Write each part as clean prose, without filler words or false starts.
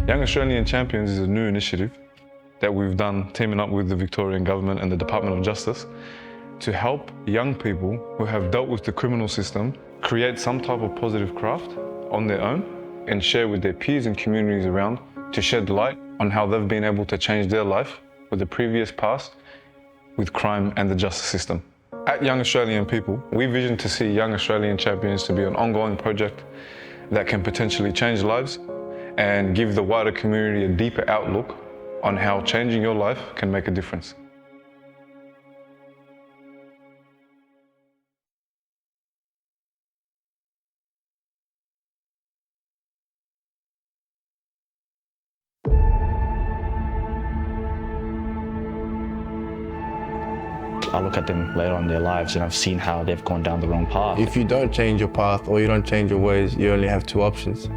Young Australian Champions is a new initiative that we've done teaming up with the Victorian Government and the Department of Justice to help young people who have dealt with the criminal system create some type of positive craft on their own and share with their peers and communities around to shed light on how they've been able to change their life with the previous past with crime and the justice system. At Young Australian People, we vision to see Young Australian Champions to be an ongoing project that can potentially change lives and give the wider community a deeper outlook on how changing your life can make a difference. I look at them later on in their lives and I've seen how they've gone down the wrong path. If you don't change your path or you don't change your ways, you only have two options.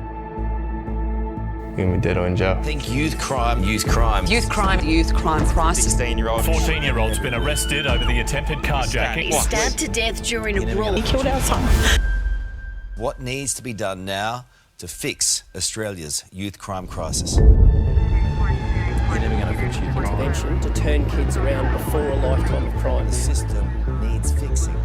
You're gonna be dead or in jail. I think youth crime crisis. 14-year-old's been arrested over the attempted carjacking. Stabbed to death during a brawl. He killed our son. What needs to be done now to fix Australia's youth crime crisis? You're never going to fix youth intervention to turn kids around before a lifetime of crime. The system needs fixing.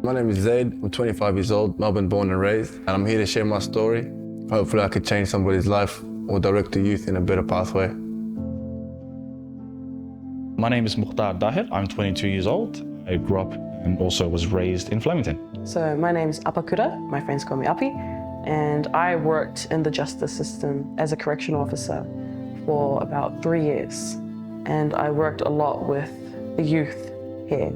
My name is Zaid, I'm 25 years old, Melbourne born and raised, and I'm here to share my story. Hopefully I could change somebody's life or direct the youth in a better pathway. My name is Mukhtar Dahir. I'm 22 years old. I grew up and also was raised in Flemington. So my name's Apakura, my friends call me Api, and I worked in the justice system as a correctional officer for about 3 years. And I worked a lot with the youth here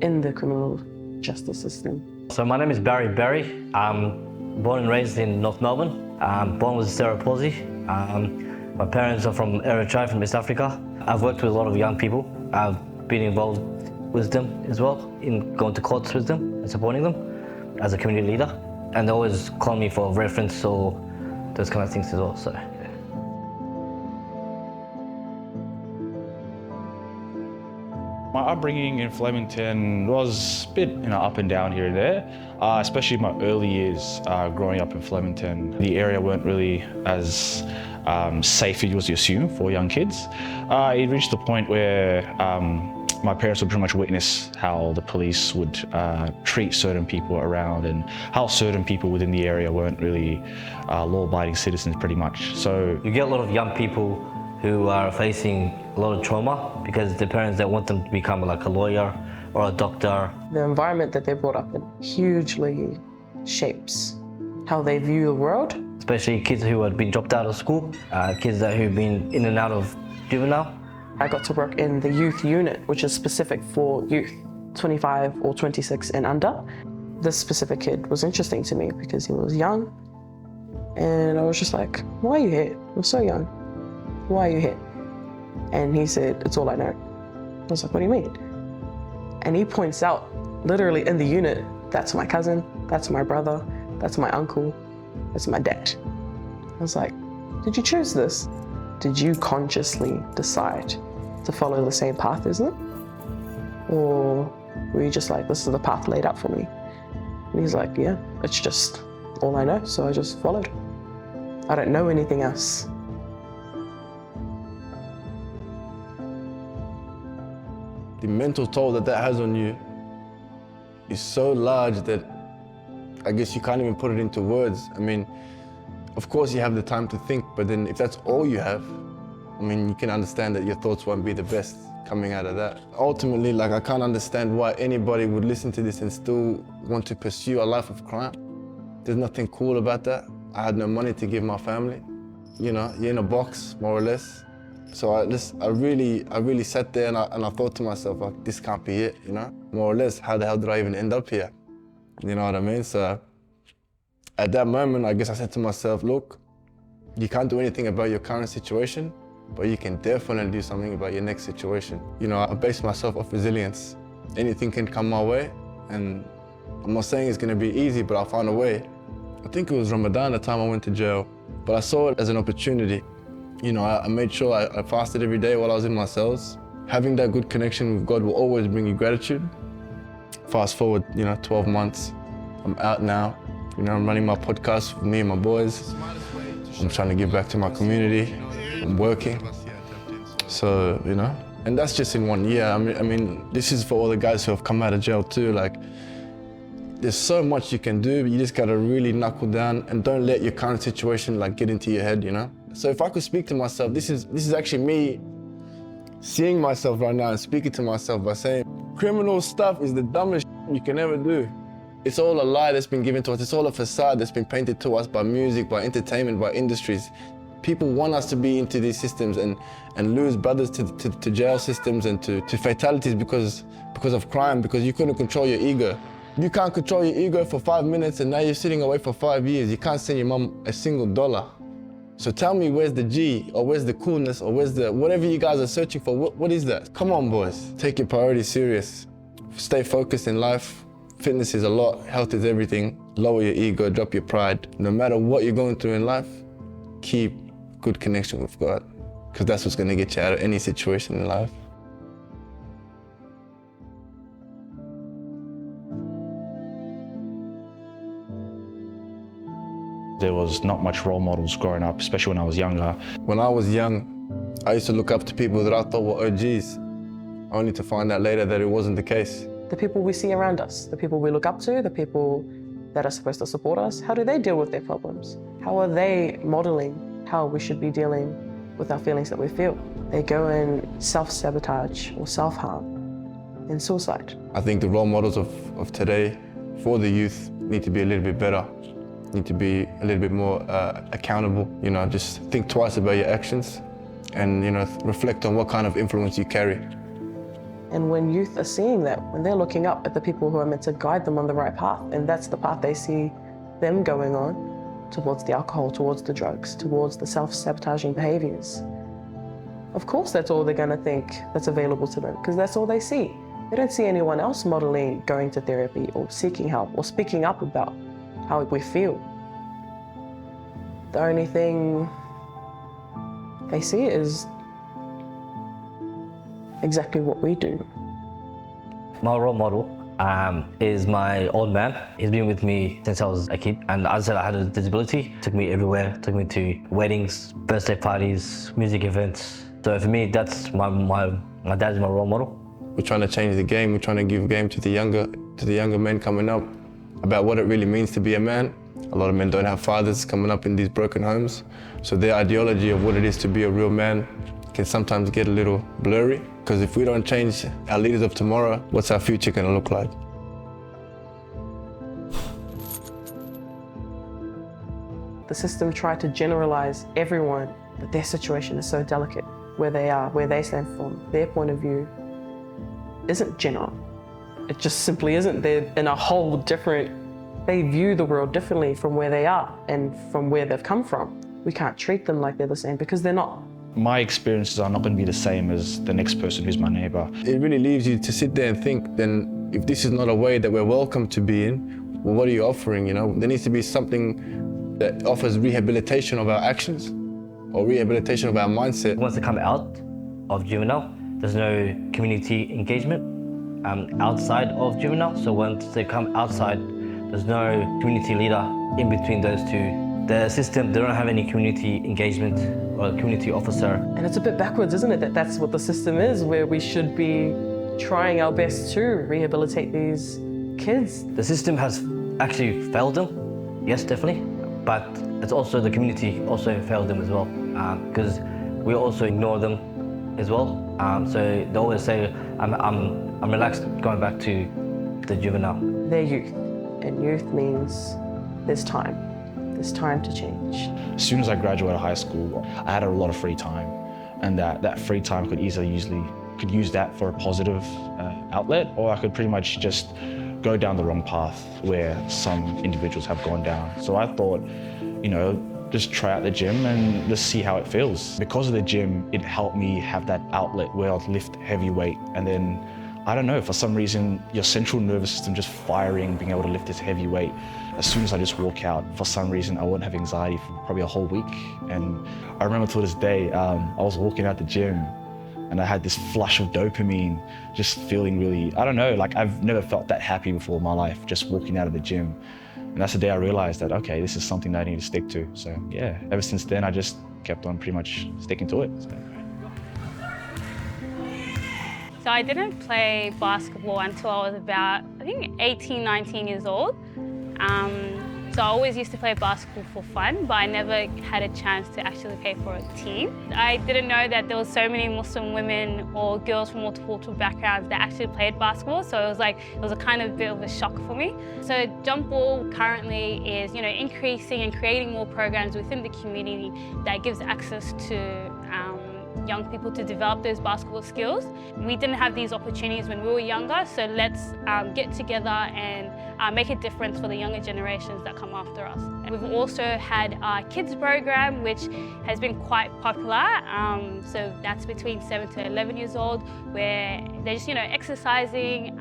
in the criminal justice system. So my name is Barry Berry. I'm born and raised in North Melbourne. Born with cerebral palsy. My parents are from Eritrea, from East Africa. I've worked with a lot of young people. I've been involved with them as well, in going to courts with them and supporting them as a community leader. And they always call me for reference or those kind of things as well. So. My upbringing in Flemington was a bit, up and down here and there, especially my early years growing up in Flemington. The area weren't really as safe as you assume for young kids. It reached the point where my parents would pretty much witness how the police would treat certain people around and how certain people within the area weren't really law-abiding citizens pretty much. So you get a lot of young people who are facing a lot of trauma because their parents don't want them to become like a lawyer or a doctor. The environment that they're brought up in hugely shapes how they view the world. Especially kids who had been dropped out of school, kids who've been in and out of juvenile. I got to work in the youth unit, which is specific for youth, 25 or 26 and under. This specific kid was interesting to me because he was young, and I was just like, why are you here? You're so young. Why are you here? And he said, it's all I know. I was like, what do you mean? And he points out, literally in the unit, that's my cousin, that's my brother, that's my uncle, that's my dad. I was like, did you choose this? Did you consciously decide to follow the same path as them? Or were you just like, this is the path laid out for me? And he's like, yeah, it's just all I know, so I just followed. I don't know anything else. The mental toll that has on you is so large that I guess you can't even put it into words. I mean, of course you have the time to think, but then if that's all you have, I mean, you can understand that your thoughts won't be the best coming out of that. Ultimately, I can't understand why anybody would listen to this and still want to pursue a life of crime. There's nothing cool about that. I had no money to give my family. You're in a box, more or less. So I really sat there and I thought to myself, like, this can't be it, More or less, how the hell did I even end up here? You know what I mean? So at that moment, I guess I said to myself, look, you can't do anything about your current situation, but you can definitely do something about your next situation. I based myself off resilience. Anything can come my way, and I'm not saying it's gonna be easy, but I'll find a way. I think it was Ramadan, the time I went to jail, but I saw it as an opportunity. I made sure I fasted every day while I was in my cells. having that good connection with God will always bring you gratitude. Fast forward, 12 months, I'm out now. I'm running my podcast with me and my boys. I'm trying to give back to my community. I'm working. So, and that's just in 1 year. I mean, this is for all the guys who have come out of jail too. Like, there's so much you can do, but you just gotta really knuckle down and don't let your current situation get into your head, So if I could speak to myself, this is actually me seeing myself right now and speaking to myself by saying, criminal stuff is the dumbest you can ever do. It's all a lie that's been given to us. It's all a facade that's been painted to us by music, by entertainment, by industries. People want us to be into these systems and lose brothers to jail systems and to fatalities because of crime, because you couldn't control your ego. You can't control your ego for 5 minutes and now you're sitting away for 5 years. You can't send your mum a single dollar. So tell me, where's the G, or where's the coolness, or where's the, whatever you guys are searching for, what is that? Come on, boys. Take your priorities serious. Stay focused in life. Fitness is a lot, health is everything. Lower your ego, drop your pride. No matter what you're going through in life, keep good connection with God, because that's what's gonna get you out of any situation in life. There was not much role models growing up, especially when I was younger. When I was young, I used to look up to people that I thought were OGs, only to find out later that it wasn't the case. The people we see around us, the people we look up to, the people that are supposed to support us, how do they deal with their problems? How are they modeling how we should be dealing with our feelings that we feel? They go in self-sabotage or self-harm and suicide. I think the role models of today for the youth need to be a little bit better, need to be a little bit more accountable. Just think twice about your actions and, reflect on what kind of influence you carry. And when youth are seeing that, when they're looking up at the people who are meant to guide them on the right path, and that's the path they see them going on, towards the alcohol, towards the drugs, towards the self-sabotaging behaviors, of course that's all they're gonna think that's available to them, because that's all they see. They don't see anyone else modeling going to therapy or seeking help or speaking up about how we feel. The only thing they see is exactly what we do. My role model is my old man. He's been with me since I was a kid, and as I said, I had a disability. Took me everywhere, took me to weddings, birthday parties, music events. So for me, that's my dad is my role model. We're trying to change the game. We're trying to give game to the younger men coming up about what it really means to be a man. A lot of men don't have fathers coming up in these broken homes, so their ideology of what it is to be a real man can sometimes get a little blurry, because if we don't change our leaders of tomorrow, what's our future going to look like? The system tried to generalize everyone that their situation is so delicate. Where they are, where they stand from, their point of view isn't general. It just simply isn't. They're in a whole different, they view the world differently from where they are and from where they've come from. We can't treat them like they're the same because they're not. My experiences are not going to be the same as the next person who's my neighbour. It really leaves you to sit there and think, then if this is not a way that we're welcome to be in, well, what are you offering, There needs to be something that offers rehabilitation of our actions or rehabilitation of our mindset. Once they come out of juvenile, there's no community engagement outside of juvenile. So once they come outside, there's no community leader in between those two. The system, they don't have any community engagement or a community officer. And it's a bit backwards, isn't it, that that's what the system is, where we should be trying our best to rehabilitate these kids. The system has actually failed them, yes, definitely, but it's also the community also failed them as well, because we also ignore them as well. So they always say, I'm relaxed going back to the juvenile. They're youth, and youth means there's time. There's time to change. As soon as I graduated high school, I had a lot of free time, and that free time could could use that for a positive outlet, or I could pretty much just go down the wrong path where some individuals have gone down. So I thought, just try out the gym and just see how it feels. Because of the gym, it helped me have that outlet where I'd lift heavy weight, and then I don't know, for some reason, your central nervous system just firing, being able to lift this heavy weight. As soon as I just walk out, for some reason, I wouldn't have anxiety for probably a whole week. And I remember to this day, I was walking out the gym And I had this flush of dopamine, just feeling really, I don't know, like I've never felt that happy before in my life, just walking out of the gym. And that's the day I realized that, okay, this is something that I need to stick to. So yeah, ever since then, I just kept on pretty much sticking to it. So I didn't play basketball until I was about, I think 18, 19 years old. So I always used to play basketball for fun, but I never had a chance to actually play for a team. I didn't know that there was so many Muslim women or girls from multiple backgrounds that actually played basketball. So it was a kind of bit of a shock for me. So Jump Ball currently is, increasing and creating more programs within the community that gives access to young people to develop those basketball skills. We didn't have these opportunities when we were younger, so let's get together and make a difference for the younger generations that come after us. And we've also had our kids program, which has been quite popular. So that's between 7 to 11 years old, where they're just exercising,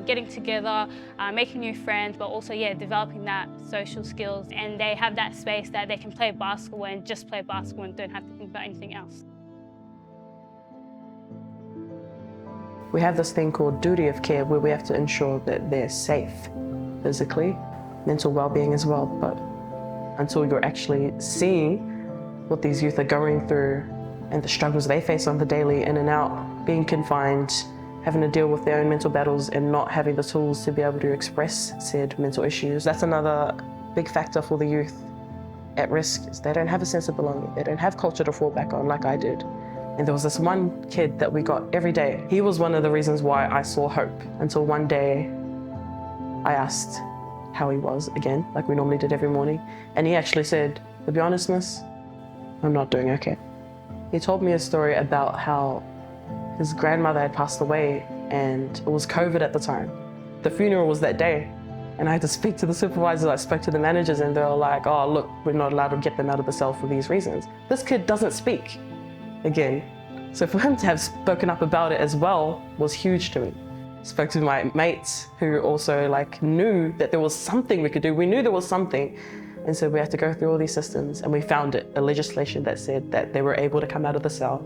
getting together, making new friends, but also developing that social skills. And they have that space that they can play basketball and just play basketball and don't have to think about anything else. We have this thing called duty of care where we have to ensure that they're safe physically, mental well-being as well. But until you're actually seeing what these youth are going through and the struggles they face on the daily, in and out, being confined, having to deal with their own mental battles and not having the tools to be able to express said mental issues, that's another big factor for the youth at risk, is they don't have a sense of belonging. They don't have culture to fall back on like I did. And there was this one kid that we got every day. He was one of the reasons why I saw hope, until one day I asked how he was again, like we normally did every morning. And he actually said, to be honest, miss, I'm not doing okay. He told me a story about how his grandmother had passed away and it was COVID at the time. The funeral was that day. And I had to speak to the supervisors, I spoke to the managers, and they were like, oh, look, we're not allowed to get them out of the cell for these reasons. This kid doesn't speak. Again. So for him to have spoken up about it as well was huge to me. Spoke to my mates who also knew that there was something we could do. We knew there was something. And so we had to go through all these systems, and we found it, a legislation that said that they were able to come out of the cell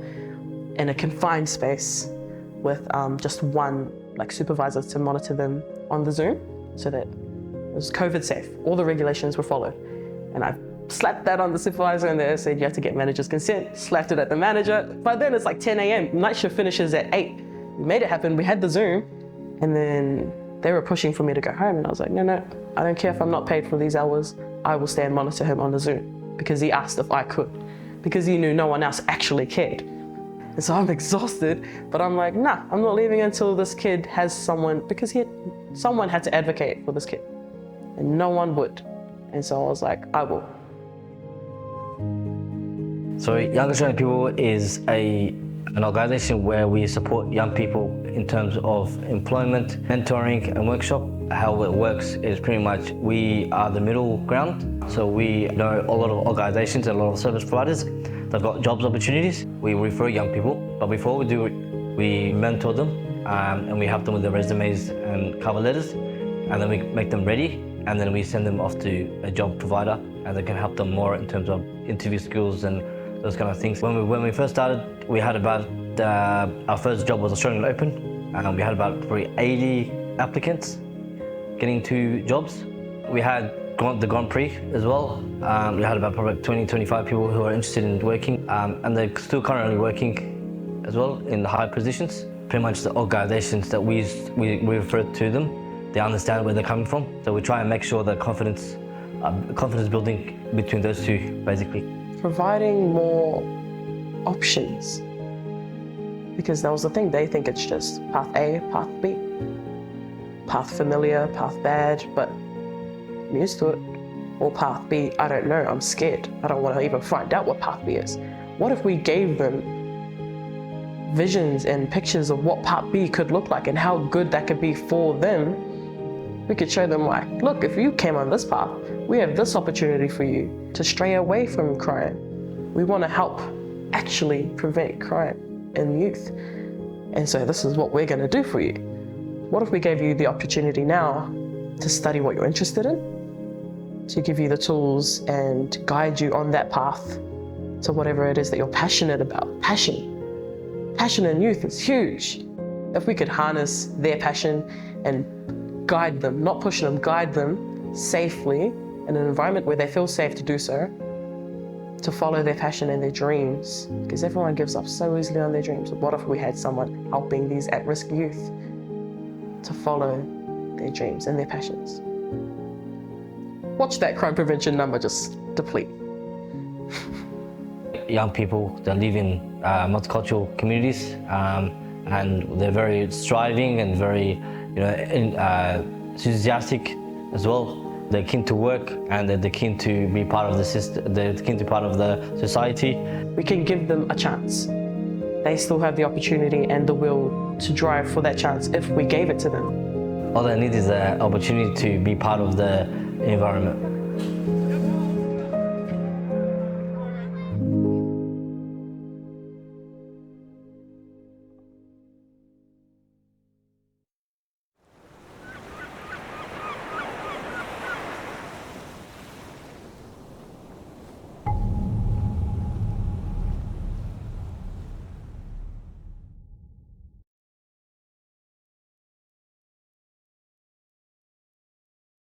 in a confined space with just one supervisor to monitor them on the Zoom, so that it was COVID safe. All the regulations were followed. And I slapped that on the supervisor, and they said you have to get manager's consent. Slapped it at the manager. By then it's 10 a.m. Night shift finishes at 8. We made it happen. We had the Zoom, and then they were pushing for me to go home, and I was like, no, I don't care if I'm not paid for these hours. I will stay and monitor him on the Zoom, because he asked if I could, because he knew no one else actually cared. And so I'm exhausted, but I'm like, nah, I'm not leaving until this kid has someone, because someone had to advocate for this kid, and no one would. And so I was like, I will. So Young Australian People is an organisation where we support young people in terms of employment, mentoring and workshop. How it works is pretty much we are the middle ground. So we know a lot of organisations and a lot of service providers that got jobs opportunities. We refer young people, but before we do it, we mentor them and we help them with their resumes and cover letters, and then we make them ready, and then we send them off to a job provider, and they can help them more in terms of interview skills and those kind of things. When we first started, we had about, our first job was Australian Open, and we had about probably 80 applicants getting 2 jobs. We had the Grand Prix as well. We had about probably 20, 25 people who are interested in working, and they're still currently working as well in the high positions. Pretty much the organisations that we refer to them, they understand where they're coming from. So we try and make sure that confidence building between those two, basically. Providing more options, because that was the thing. They think it's just path A, path B, path familiar, path bad, but I'm used to it. Or path B, I don't know, I'm scared. I don't want to even find out what path B is. What if we gave them visions and pictures of what path B could look like and how good that could be for them? We could show them look, if you came on this path, we have this opportunity for you to stray away from crime. We want to help actually prevent crime in youth. And so this is what we're going to do for you. What if we gave you the opportunity now to study what you're interested in, to give you the tools and guide you on that path to whatever it is that you're passionate about. Passion. Passion in youth is huge. If we could harness their passion and guide them, not push them, guide them safely in an environment where they feel safe to do so, to follow their passion and their dreams, because everyone gives up so easily on their dreams. What if we had someone helping these at-risk youth to follow their dreams and their passions? Watch that crime prevention number just deplete. Young people that live in multicultural communities, and they're very striving and very, enthusiastic as well. They're keen to work and they're keen to be part of the system. They're keen to be part of the society. We can give them a chance. They still have the opportunity and the will to drive for that chance if we gave it to them. All they need is an opportunity to be part of the environment.